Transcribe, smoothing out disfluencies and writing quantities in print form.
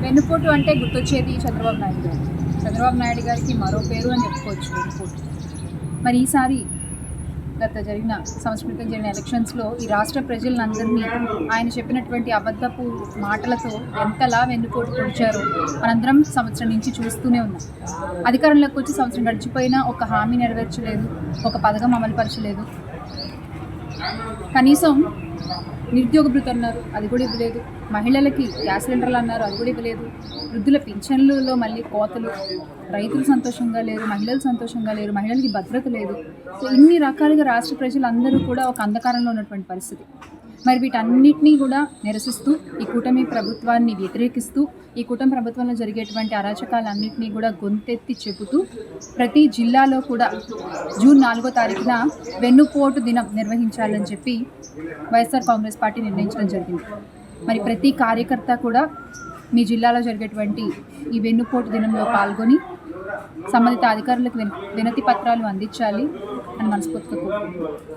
వెన్నుపోటు అంటే గుర్తొచ్చేది చంద్రబాబు నాయుడు గారు. చంద్రబాబు నాయుడు గారికి మరో పేరు అని చెప్పుకోవచ్చు వెన్నుపోటు. మరి ఈసారి జరిగిన సంవత్సరం క్రితం జరిగిన ఎలక్షన్స్లో ఈ రాష్ట్ర ప్రజలందరినీ ఆయన చెప్పినటువంటి అబద్ధపు మాటలతో ఎంతలా వెన్నుపోటు పొడిచారో మనందరం సంవత్సరం నుంచి చూస్తూనే ఉన్నాం. అధికారంలోకి వచ్చి సంవత్సరం గడిచిపోయినా ఒక హామీ నెరవేర్చలేదు, ఒక పథకం అమలుపరచలేదు. కనీసం నిరుద్యోగ భృతి అన్నారు, అది కూడా ఇవ్వలేదు. మహిళలకి గ్యాస్ సిలిండర్లు అన్నారు, అది కూడా ఇవ్వలేదు. వృద్ధుల పింఛన్లలో మళ్ళీ కోతలు. రైతులు సంతోషంగా లేరు, మహిళలు సంతోషంగా లేరు, మహిళలకి భద్రత లేదు. సో ఇన్ని రకాలుగా రాష్ట్ర ప్రజలందరూ కూడా ఒక అంధకారంలో ఉన్నటువంటి పరిస్థితి. మరి వీటన్నిటినీ కూడా నిరసిస్తూ ఈ కూటమి ప్రభుత్వాన్ని వ్యతిరేకిస్తూ ఈ కూటమి ప్రభుత్వంలో జరిగేటువంటి అరాచకాలన్నింటినీ కూడా గొంతెత్తి చెబుతూ ప్రతి జిల్లాలో కూడా జూన్ 4వ తారీఖున వెన్నుపోటు దినం నిర్వహించాలని చెప్పి వైఎస్ఆర్ కాంగ్రెస్ పార్టీ నిర్ణయించడం జరిగింది. మరి ప్రతి కార్యకర్త కూడా మీ జిల్లాలో జరిగేటువంటి ఈ వెన్నుపోటు దినంలో పాల్గొని సంబంధిత అధికారులకు వినతి పత్రాలు అందించాలి అని మనస్ఫూర్తిగా కోరుకుంటున్నాను.